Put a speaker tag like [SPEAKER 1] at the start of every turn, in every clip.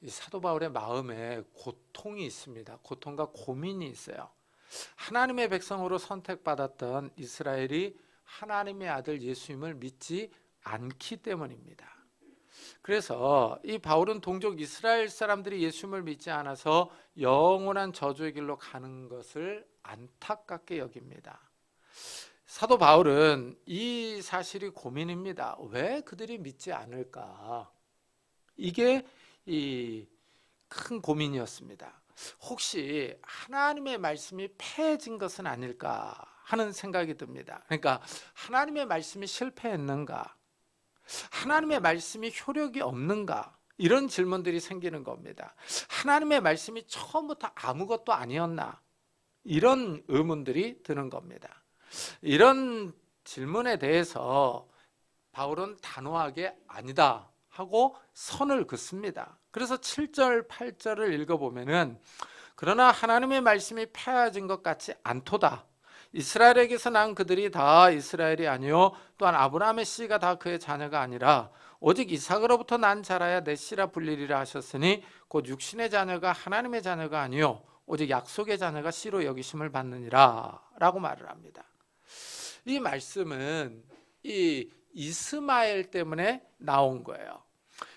[SPEAKER 1] 이 사도 바울의 마음에 고통이 있습니다. 고통과 고민이 있어요. 하나님의 백성으로 선택받았던 이스라엘이 하나님의 아들 예수님을 믿지 않기 때문입니다. 그래서 이 바울은 동족 이스라엘 사람들이 예수님을 믿지 않아서 영원한 저주의 길로 가는 것을 안타깝게 여깁니다. 사도 바울은 이 사실이 고민입니다. 왜 그들이 믿지 않을까? 이게 이 큰 고민이었습니다. 혹시 하나님의 말씀이 폐해진 것은 아닐까 하는 생각이 듭니다. 그러니까 하나님의 말씀이 실패했는가? 하나님의 말씀이 효력이 없는가? 이런 질문들이 생기는 겁니다. 하나님의 말씀이 처음부터 아무것도 아니었나? 이런 의문들이 드는 겁니다. 이런 질문에 대해서 바울은 단호하게 아니다 하고 선을 긋습니다. 그래서 7절, 8절을 읽어보면은 그러나 하나님의 말씀이 폐해진 것 같지 않도다. 이스라엘에게서 난 그들이 다 이스라엘이 아니요 또한 아브라함의 씨가 다 그의 자녀가 아니라 오직 이삭으로부터 난 자라야 내 씨라 불리리라 하셨으니 곧 육신의 자녀가 하나님의 자녀가 아니요 오직 약속의 자녀가 씨로 여기심을 받느니라 라고 말을 합니다. 이 말씀은 이 이스마엘 때문에 나온 거예요.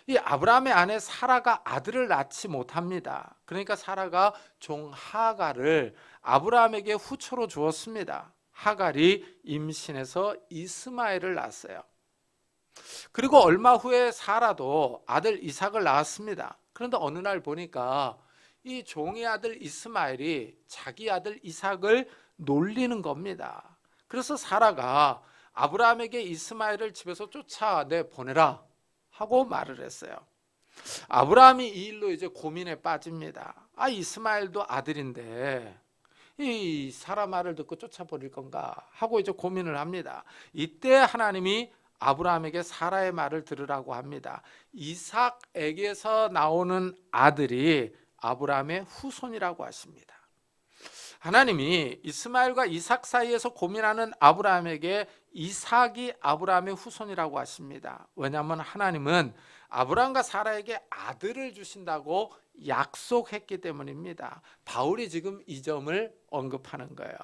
[SPEAKER 1] 이 아브라함의 아내 사라가 아들을 낳지 못합니다. 그러니까 사라가 종 하갈을 아브라함에게 후처로 주었습니다. 하갈이 임신해서 이스마엘을 낳았어요. 그리고 얼마 후에 사라도 아들 이삭을 낳았습니다. 그런데 어느 날 보니까 이 종의 아들 이스마엘이 자기 아들 이삭을 놀리는 겁니다. 그래서 사라가 아브라함에게 이스마엘을 집에서 쫓아내 보내라 하고 말을 했어요. 아브라함이 이 일로 이제 고민에 빠집니다. 이스마엘도 아들인데 이 사라 말을 듣고 쫓아버릴 건가 하고 이제 고민을 합니다. 이때 하나님이 아브라함에게 사라의 말을 들으라고 합니다. 이삭에게서 나오는 아들이 아브라함의 후손이라고 하십니다. 하나님이 이스마엘과 이삭 사이에서 고민하는 아브라함에게 이삭이 아브라함의 후손이라고 하십니다. 왜냐하면 하나님은 아브라함과 사라에게 아들을 주신다고 약속했기 때문입니다. 바울이 지금 이 점을 언급하는 거예요.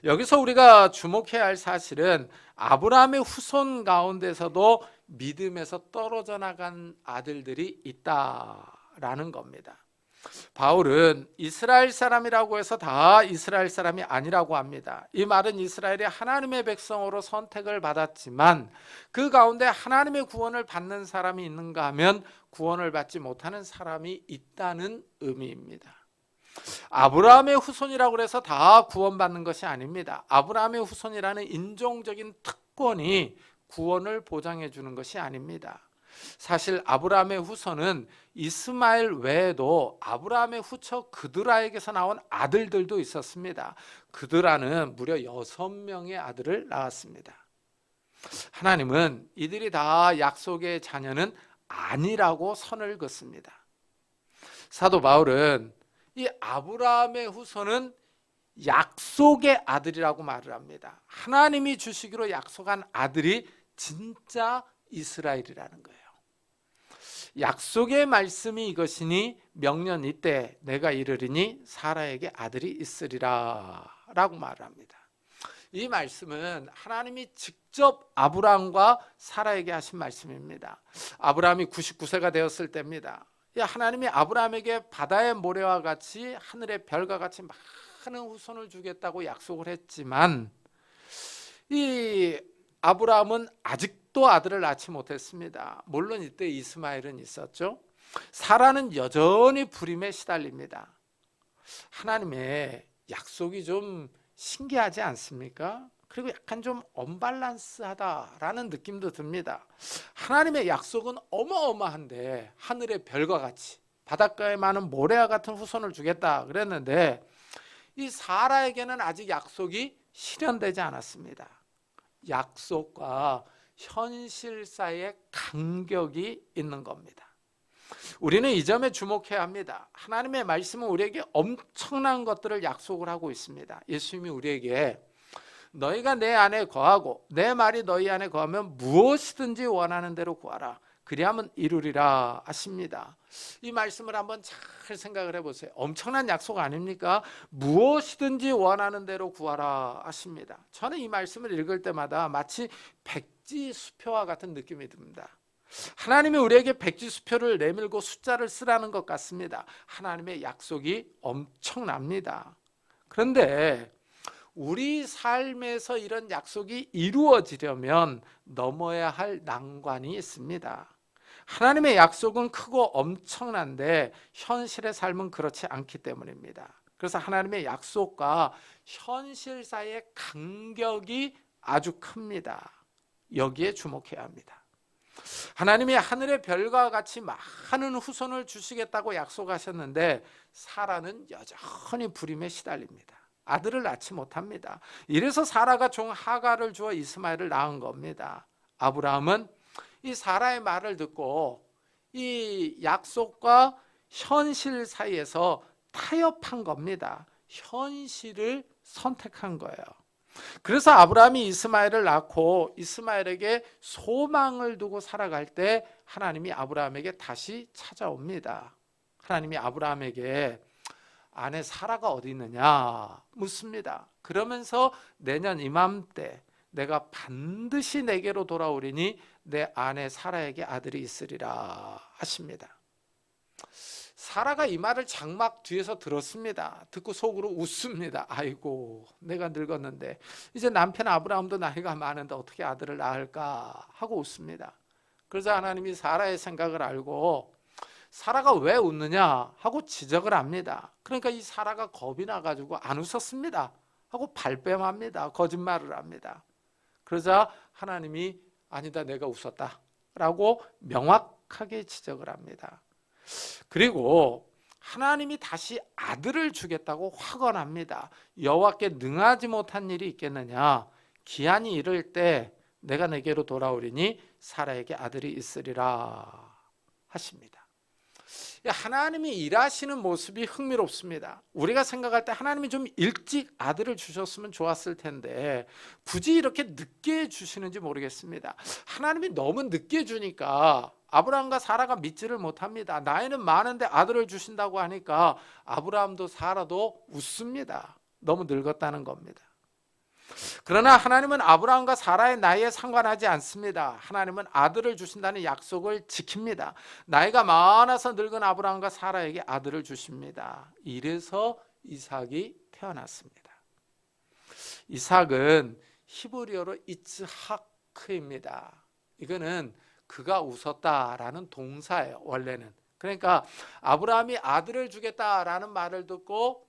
[SPEAKER 1] 여기서 우리가 주목해야 할 사실은 아브라함의 후손 가운데서도 믿음에서 떨어져 나간 아들들이 있다라는 겁니다. 바울은 이스라엘 사람이라고 해서 다 이스라엘 사람이 아니라고 합니다. 이 말은 이스라엘이 하나님의 백성으로 선택을 받았지만 그 가운데 하나님의 구원을 받는 사람이 있는가 하면 구원을 받지 못하는 사람이 있다는 의미입니다. 아브라함의 후손이라고 해서 다 구원받는 것이 아닙니다. 아브라함의 후손이라는 인종적인 특권이 구원을 보장해 주는 것이 아닙니다. 사실 아브라함의 후손은 이스마엘 외에도 아브라함의 후처 그드라에게서 나온 아들들도 있었습니다. 그드라는 무려 6명의 아들을 낳았습니다. 하나님은 이들이 다 약속의 자녀는 아니라고 선을 긋습니다. 사도 바울은 이 아브라함의 후손은 약속의 아들이라고 말을 합니다. 하나님이 주시기로 약속한 아들이 진짜 이스라엘이라는 거예요. 약속의 말씀이 이것이니 명년 이때 내가 이르리니 사라에게 아들이 있으리라 라고 말을 합니다. 이 말씀은 하나님이 직접 아브라함과 사라에게 하신 말씀입니다. 아브라함이 99세가 되었을 때입니다. 하나님이 아브라함에게 바다의 모래와 같이 하늘의 별과 같이 많은 후손을 주겠다고 약속을 했지만 이 아브라함은 아직도 아들을 낳지 못했습니다. 물론 이때 이스마엘은 있었죠. 사라는 여전히 불임에 시달립니다. 하나님의 약속이 좀 신기하지 않습니까? 그리고 약간 좀 언밸런스하다라는 느낌도 듭니다. 하나님의 약속은 어마어마한데 하늘의 별과 같이 바닷가에 많은 모래와 같은 후손을 주겠다 그랬는데 이 사라에게는 아직 약속이 실현되지 않았습니다. 약속과 현실 사이에 간격이 있는 겁니다. 우리는 이 점에 주목해야 합니다. 하나님의 말씀은 우리에게 엄청난 것들을 약속을 하고 있습니다. 예수님이 우리에게 너희가 내 안에 거하고 내 말이 너희 안에 거하면 무엇이든지 원하는 대로 구하라. 그리하면 이루리라 하십니다. 이 말씀을 한번 잘 생각을 해보세요. 엄청난 약속 아닙니까? 무엇이든지 원하는 대로 구하라 하십니다. 저는 이 말씀을 읽을 때마다 마치 백지수표와 같은 느낌이 듭니다. 하나님이 우리에게 백지수표를 내밀고 숫자를 쓰라는 것 같습니다. 하나님의 약속이 엄청납니다. 그런데 우리 삶에서 이런 약속이 이루어지려면 넘어야 할 난관이 있습니다. 하나님의 약속은 크고 엄청난데 현실의 삶은 그렇지 않기 때문입니다. 그래서 하나님의 약속과 현실 사이의 간격이 아주 큽니다. 여기에 주목해야 합니다. 하나님이 하늘의 별과 같이 많은 후손을 주시겠다고 약속하셨는데 사라는 여전히 불임에 시달립니다. 아들을 낳지 못합니다. 이래서 사라가 종 하갈을 주어 이스마엘을 낳은 겁니다. 아브라함은 이 사라의 말을 듣고 이 약속과 현실 사이에서 타협한 겁니다. 현실을 선택한 거예요. 그래서 아브라함이 이스마엘을 낳고 이스마엘에게 소망을 두고 살아갈 때 하나님이 아브라함에게 다시 찾아옵니다. 하나님이 아브라함에게 아내 사라가 어디 있느냐 묻습니다. 그러면서 내년 이맘때 내가 반드시 내게로 돌아오리니 내 아내 사라에게 아들이 있으리라 하십니다. 사라가 이 말을 장막 뒤에서 들었습니다. 듣고 속으로 웃습니다. 아이고 내가 늙었는데 이제 남편 아브라함도 나이가 많은데 어떻게 아들을 낳을까 하고 웃습니다. 그래서 하나님이 사라의 생각을 알고 사라가 왜 웃느냐 하고 지적을 합니다. 그러니까 이 사라가 겁이 나가지고 안 웃었습니다 하고 발뺌합니다. 거짓말을 합니다. 그러자 하나님이 아니다 내가 웃었다 라고 명확하게 지적을 합니다. 그리고 하나님이 다시 아들을 주겠다고 확언합니다. 여호와께 능하지 못한 일이 있겠느냐 기한이 이를 때 내가 내게로 돌아오리니 사라에게 아들이 있으리라 하십니다. 하나님이 일하시는 모습이 흥미롭습니다. 우리가 생각할 때 하나님이 좀 일찍 아들을 주셨으면 좋았을 텐데 굳이 이렇게 늦게 주시는지 모르겠습니다. 하나님이 너무 늦게 주니까 아브라함과 사라가 믿지를 못합니다. 나이는 많은데 아들을 주신다고 하니까 아브라함도 사라도 웃습니다. 너무 늙었다는 겁니다. 그러나 하나님은 아브라함과 사라의 나이에 상관하지 않습니다. 하나님은 아들을 주신다는 약속을 지킵니다. 나이가 많아서 늙은 아브라함과 사라에게 아들을 주십니다. 이래서 이삭이 태어났습니다. 이삭은 히브리어로 이츠하크입니다. 이거는 그가 웃었다라는 동사예요. 원래는. 그러니까 아브라함이 아들을 주겠다라는 말을 듣고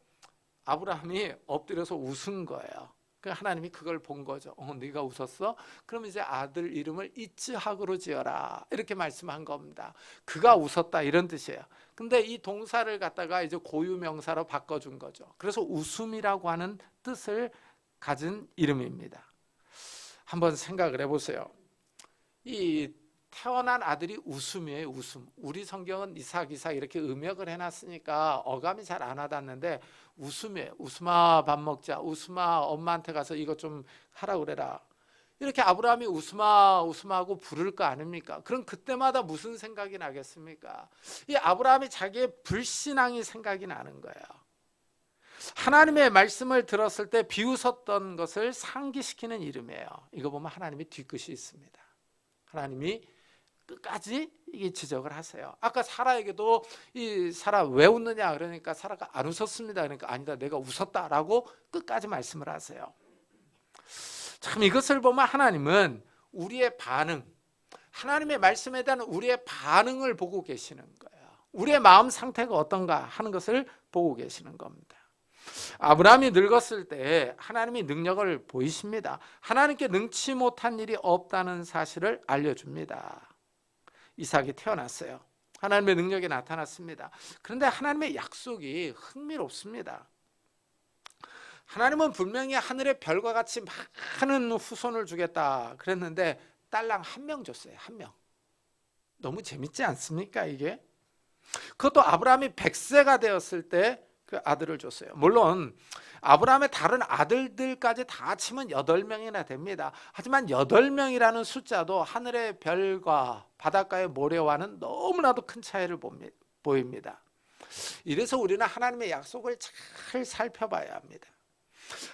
[SPEAKER 1] 아브라함이 엎드려서 웃은 거예요. 하나님이 그걸 본 거죠. 네가 웃었어? 그럼 이제 아들 이름을 이츠학으로 지어라 이렇게 말씀한 겁니다. 그가 웃었다 이런 뜻이에요. 근데 이 동사를 갖다가 이제 고유명사로 바꿔준 거죠. 그래서 웃음이라고 하는 뜻을 가진 이름입니다. 한번 생각을 해보세요. 이 태어난 아들이 웃음이에요. 웃음. 우리 성경은 이삭 이렇게 음역을 해놨으니까 어감이 잘 안 와닿는데 웃음이에요. 웃음아 밥 먹자. 웃음아 엄마한테 가서 이것 좀 하라 그래라. 이렇게 아브라함이 웃음아 하고 부를 거 아닙니까? 그럼 그때마다 무슨 생각이 나겠습니까? 이 아브라함이 자기의 불신앙이 생각이 나는 거예요. 하나님의 말씀을 들었을 때 비웃었던 것을 상기시키는 이름이에요. 이거 보면 하나님의 뒤끝이 있습니다. 하나님이 끝까지 이게 지적을 하세요. 아까 사라에게도 이 사라 왜 웃느냐 그러니까 사라가 안 웃었습니다. 그러니까 아니다 내가 웃었다라고 끝까지 말씀을 하세요. 참 이것을 보면 하나님은 우리의 반응, 하나님의 말씀에 대한 우리의 반응을 보고 계시는 거예요. 우리의 마음 상태가 어떤가 하는 것을 보고 계시는 겁니다. 아브라함이 늙었을 때 하나님이 능력을 보이십니다. 하나님께 능치 못한 일이 없다는 사실을 알려줍니다. 이삭이 태어났어요. 하나님의 능력이 나타났습니다. 그런데 하나님의 약속이 흥미롭습니다. 하나님은 분명히 하늘의 별과 같이 많은 후손을 주겠다 그랬는데 딸랑 한 명 줬어요. 한 명. 너무 재밌지 않습니까 이게? 그것도 아브라함이 100세가 되었을 때 그 아들을 줬어요. 물론 아브라함의 다른 아들들까지 다 치면 8명이나 됩니다. 하지만 8명이라는 숫자도 하늘의 별과 바닷가의 모래와는 너무나도 큰 차이를 보입니다. 이래서 우리는 하나님의 약속을 잘 살펴봐야 합니다.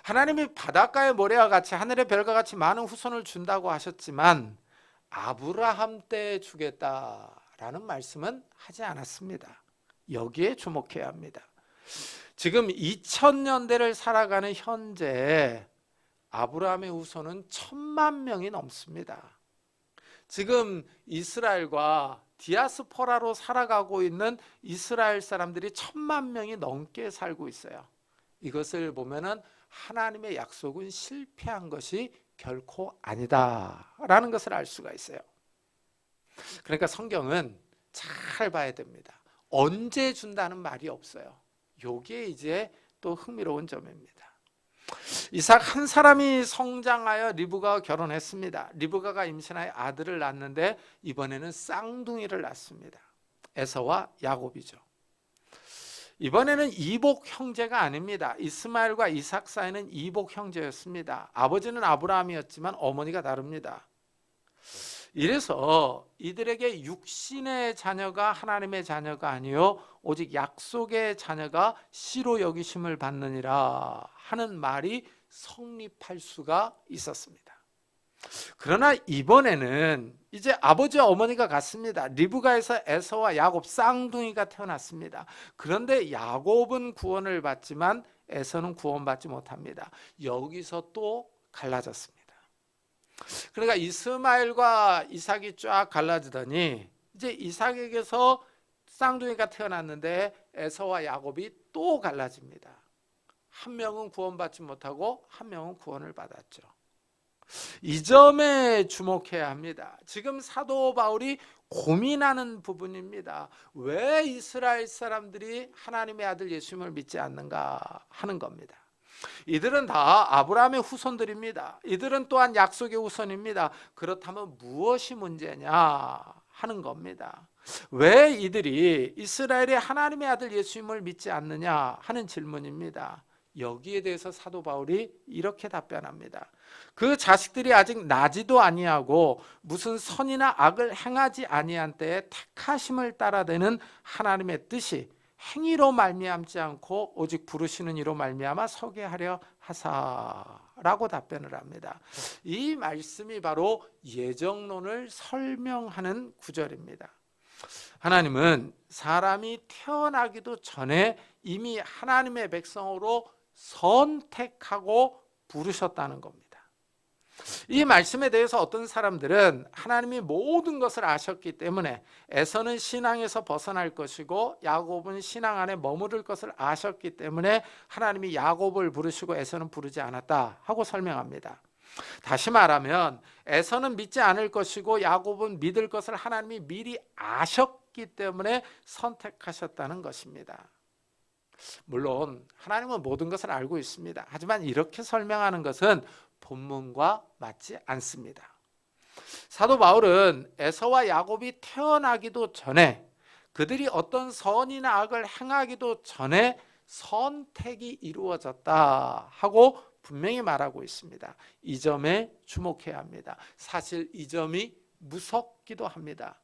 [SPEAKER 1] 하나님이 바닷가의 모래와 같이 하늘의 별과 같이 많은 후손을 준다고 하셨지만 아브라함 때 주겠다라는 말씀은 하지 않았습니다. 여기에 주목해야 합니다. 지금 2000년대를 살아가는 현재 아브라함의 후손은 1000만 명이 넘습니다. 지금 이스라엘과 디아스포라로 살아가고 있는 이스라엘 사람들이 1000만 명이 넘게 살고 있어요. 이것을 보면은 하나님의 약속은 실패한 것이 결코 아니다라는 것을 알 수가 있어요. 그러니까 성경은 잘 봐야 됩니다. 언제 준다는 말이 없어요. 요게 이제 또 흥미로운 점입니다. 이삭 한 사람이 성장하여 리브가와 결혼했습니다. 리브가가 임신하여 아들을 낳았는데 이번에는 쌍둥이를 낳습니다. 에서와 야곱이죠. 이번에는 이복 형제가 아닙니다. 이스마엘과 이삭 사이는 이복 형제였습니다. 아버지는 아브라함이었지만 어머니가 다릅니다. 이래서 이들에게 육신의 자녀가 하나님의 자녀가 아니요 오직 약속의 자녀가 씨로 여기심을 받느니라 하는 말이 성립할 수가 있었습니다. 그러나 이번에는 이제 아버지와 어머니가 같습니다. 리브가에서 에서와 야곱 쌍둥이가 태어났습니다. 그런데 야곱은 구원을 받지만 에서는 구원받지 못합니다. 여기서 또 갈라졌습니다. 그러니까 이스마엘과 이삭이 쫙 갈라지더니 이제 이삭에게서 쌍둥이가 태어났는데 에서와 야곱이 또 갈라집니다. 한 명은 구원받지 못하고 한 명은 구원을 받았죠. 이 점에 주목해야 합니다. 지금 사도 바울이 고민하는 부분입니다. 왜 이스라엘 사람들이 하나님의 아들 예수님을 믿지 않는가 하는 겁니다. 이들은 다 아브라함의 후손들입니다. 이들은 또한 약속의 후손입니다. 그렇다면 무엇이 문제냐 하는 겁니다. 왜 이들이 이스라엘의 하나님의 아들 예수님을 믿지 않느냐 하는 질문입니다. 여기에 대해서 사도 바울이 이렇게 답변합니다. 그 자식들이 아직 나지도 아니하고 무슨 선이나 악을 행하지 아니한 때에 택하심을 따라되는 하나님의 뜻이 행위로 말미암지 않고 오직 부르시는 이로 말미암아 서게 하려 하사라고 답변을 합니다. 이 말씀이 바로 예정론을 설명하는 구절입니다. 하나님은 사람이 태어나기도 전에 이미 하나님의 백성으로 선택하고 부르셨다는 겁니다. 이 말씀에 대해서 어떤 사람들은 하나님이 모든 것을 아셨기 때문에 에서는 신앙에서 벗어날 것이고 야곱은 신앙 안에 머무를 것을 아셨기 때문에 하나님이 야곱을 부르시고 에서는 부르지 않았다 하고 설명합니다. 다시 말하면 에서는 믿지 않을 것이고 야곱은 믿을 것을 하나님이 미리 아셨기 때문에 선택하셨다는 것입니다. 물론 하나님은 모든 것을 알고 있습니다. 하지만 이렇게 설명하는 것은 본문과 맞지 않습니다. 사도 바울은 에서와 야곱이 태어나기도 전에 그들이 어떤 선이나 악을 행하기도 전에 선택이 이루어졌다 하고 분명히 말하고 있습니다. 이 점에 주목해야 합니다. 사실 이 점이 무섭기도 합니다.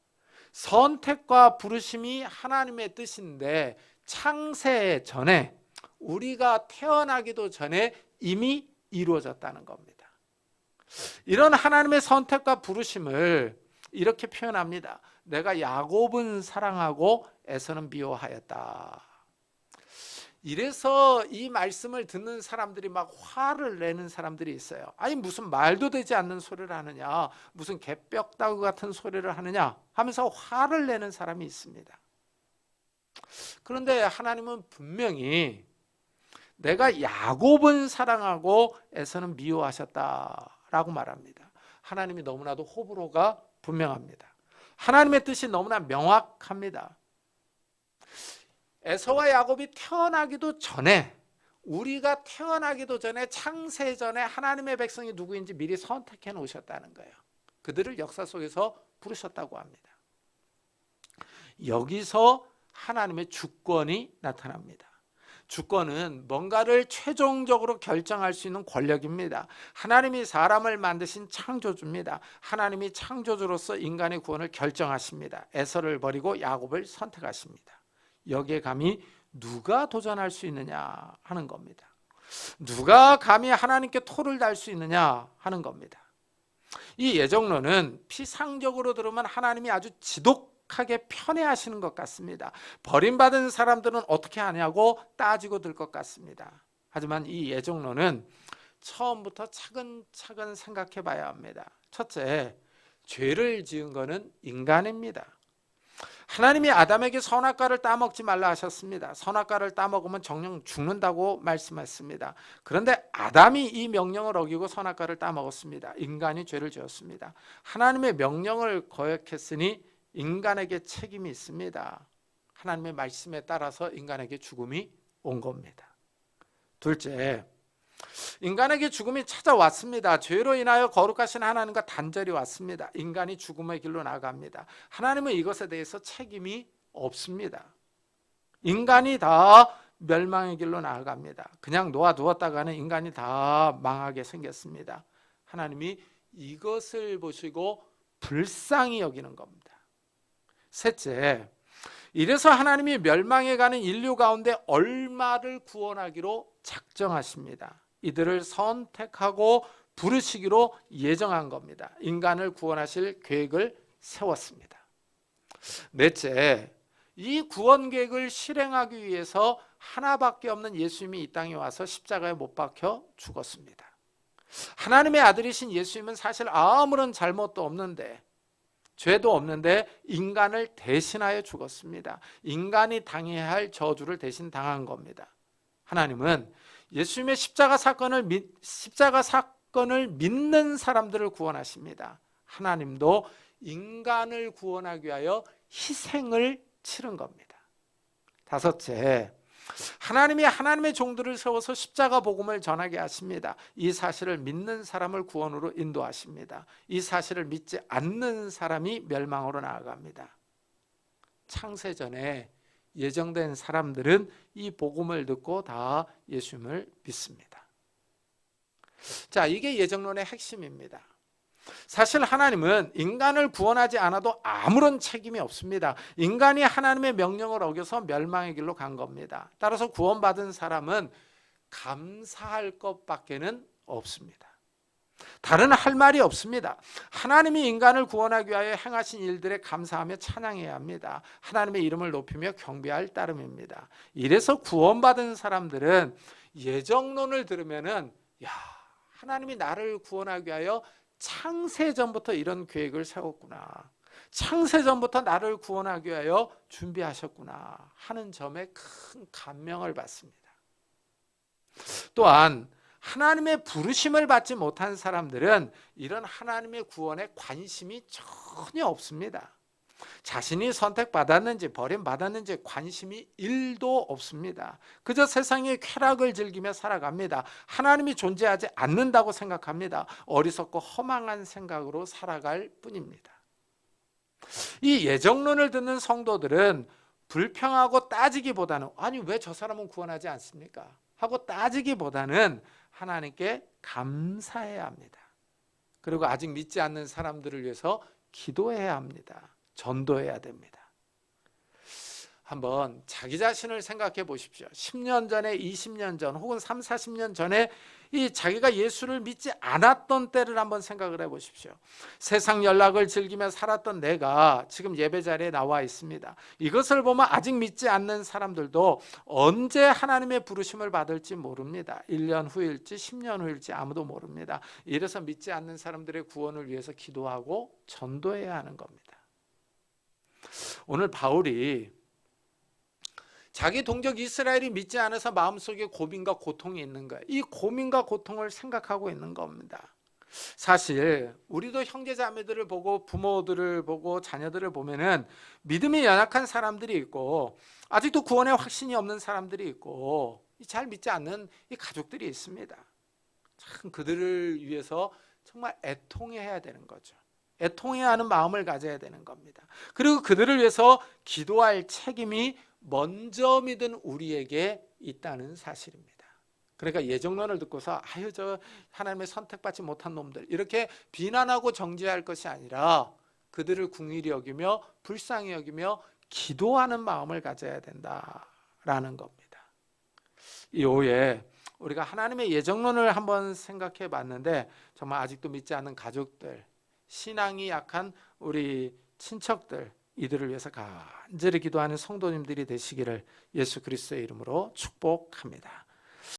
[SPEAKER 1] 선택과 부르심이 하나님의 뜻인데 창세 전에 우리가 태어나기도 전에 이미 이루어졌다는 겁니다. 이런 하나님의 선택과 부르심을 이렇게 표현합니다. 내가 야곱은 사랑하고 에서는 미워하였다. 이래서 이 말씀을 듣는 사람들이 막 화를 내는 사람들이 있어요. 아니 무슨 말도 되지 않는 소리를 하느냐, 무슨 개벽다구 같은 소리를 하느냐 하면서 화를 내는 사람이 있습니다. 그런데 하나님은 분명히 내가 야곱은 사랑하고 에서는 미워하셨다라고 말합니다. 하나님이 너무나도 호불호가 분명합니다. 하나님의 뜻이 너무나 명확합니다. 에서와 야곱이 태어나기도 전에, 우리가 태어나기도 전에 창세 전에 하나님의 백성이 누구인지 미리 선택해 놓으셨다는 거예요. 그들을 역사 속에서 부르셨다고 합니다. 여기서 하나님의 주권이 나타납니다. 주권은 뭔가를 최종적으로 결정할 수 있는 권력입니다. 하나님이 사람을 만드신 창조주입니다. 하나님이 창조주로서 인간의 구원을 결정하십니다. 에서를 버리고 야곱을 선택하십니다. 여기에 감히 누가 도전할 수 있느냐 하는 겁니다. 누가 감히 하나님께 토를 달 수 있느냐 하는 겁니다. 이 예정론은 피상적으로 들으면 하나님이 아주 지독하게 편애하시는 것 같습니다. 버림받은 사람들은 어떻게 하냐고 따지고 들 것 같습니다. 하지만 이 예정론은 처음부터 차근차근 생각해 봐야 합니다. 첫째, 죄를 지은 것은 인간입니다. 하나님이 아담에게 선악과를 따먹지 말라 하셨습니다. 선악과를 따먹으면 정녕 죽는다고 말씀했습니다. 그런데 아담이 이 명령을 어기고 선악과를 따먹었습니다. 인간이 죄를 지었습니다. 하나님의 명령을 거역했으니 인간에게 책임이 있습니다. 하나님의 말씀에 따라서 인간에게 죽음이 온 겁니다. 둘째, 인간에게 죽음이 찾아왔습니다. 죄로 인하여 거룩하신 하나님과 단절이 왔습니다. 인간이 죽음의 길로 나아갑니다. 하나님은 이것에 대해서 책임이 없습니다. 인간이 다 멸망의 길로 나아갑니다. 그냥 놓아두었다가는 인간이 다 망하게 생겼습니다. 하나님이 이것을 보시고 불쌍히 여기는 겁니다. 셋째, 이래서 하나님이 멸망해가는 인류 가운데 얼마를 구원하기로 작정하십니다. 이들을 선택하고 부르시기로 예정한 겁니다. 인간을 구원하실 계획을 세웠습니다. 넷째, 이 구원 계획을 실행하기 위해서 하나밖에 없는 예수님이 이 땅에 와서 십자가에 못 박혀 죽었습니다. 하나님의 아들이신 예수님은 사실 아무런 잘못도 없는데, 죄도 없는데 인간을 대신하여 죽었습니다. 인간이 당해야 할 저주를 대신 당한 겁니다. 하나님은 예수님의 십자가 사건을 믿는 사람들을 구원하십니다. 하나님도 인간을 구원하기 위하여 희생을 치른 겁니다. 다섯째, 하나님이 하나님의 종들을 세워서 십자가 복음을 전하게 하십니다. 이 사실을 믿는 사람을 구원으로 인도하십니다. 이 사실을 믿지 않는 사람이 멸망으로 나아갑니다. 창세전에 예정된 사람들은 이 복음을 듣고 다 예수님을 믿습니다. 자, 이게 예정론의 핵심입니다. 사실 하나님은 인간을 구원하지 않아도 아무런 책임이 없습니다. 인간이 하나님의 명령을 어겨서 멸망의 길로 간 겁니다. 따라서 구원받은 사람은 감사할 것밖에는 없습니다. 다른 할 말이 없습니다. 하나님이 인간을 구원하기 위하여 행하신 일들에 감사하며 찬양해야 합니다. 하나님의 이름을 높이며 경배할 따름입니다. 이래서 구원받은 사람들은 예정론을 들으면은, 야, 하나님이 나를 구원하기 위하여 창세전부터 이런 계획을 세웠구나. 창세전부터 나를 구원하기 위하여 준비하셨구나 하는 점에 큰 감명을 받습니다. 또한 하나님의 부르심을 받지 못한 사람들은 이런 하나님의 구원에 관심이 전혀 없습니다. 자신이 선택받았는지 버림받았는지 관심이 1도 없습니다. 그저 세상의 쾌락을 즐기며 살아갑니다. 하나님이 존재하지 않는다고 생각합니다. 어리석고 허망한 생각으로 살아갈 뿐입니다. 이 예정론을 듣는 성도들은 불평하고 따지기보다는, 아니 왜 저 사람은 구원하지 않습니까? 하고 따지기보다는 하나님께 감사해야 합니다. 그리고 아직 믿지 않는 사람들을 위해서 기도해야 합니다. 전도해야 됩니다. 한번 자기 자신을 생각해 보십시오. 10년 전에, 20년 전, 혹은 3, 40년 전에 이 자기가 예수를 믿지 않았던 때를 한번 생각을 해 보십시오. 세상 연락을 즐기며 살았던 내가 지금 예배 자리에 나와 있습니다. 이것을 보면 아직 믿지 않는 사람들도 언제 하나님의 부르심을 받을지 모릅니다. 1년 후일지 10년 후일지 아무도 모릅니다. 이래서 믿지 않는 사람들의 구원을 위해서 기도하고 전도해야 하는 겁니다. 오늘 바울이 자기 동족 이스라엘이 믿지 않아서 마음속에 고민과 고통이 있는 거예요. 이 고민과 고통을 생각하고 있는 겁니다. 사실 우리도 형제자매들을 보고 부모들을 보고 자녀들을 보면은 믿음이 연약한 사람들이 있고 아직도 구원에 확신이 없는 사람들이 있고 잘 믿지 않는 이 가족들이 있습니다. 참 그들을 위해서 정말 애통해야 되는 거죠. 애통해야 하는 마음을 가져야 되는 겁니다. 그리고 그들을 위해서 기도할 책임이 먼저 믿은 우리에게 있다는 사실입니다. 그러니까 예정론을 듣고서 아유 저 하나님의 선택받지 못한 놈들 이렇게 비난하고 정죄할 것이 아니라 그들을 긍휼히 여기며 불쌍히 여기며 기도하는 마음을 가져야 된다라는 겁니다. 이후에 우리가 하나님의 예정론을 한번 생각해 봤는데 정말 아직도 믿지 않는 가족들, 신앙이 약한 우리 친척들, 이들을 위해서 간절히 기도하는 성도님들이 되시기를 예수 그리스도의 이름으로 축복합니다.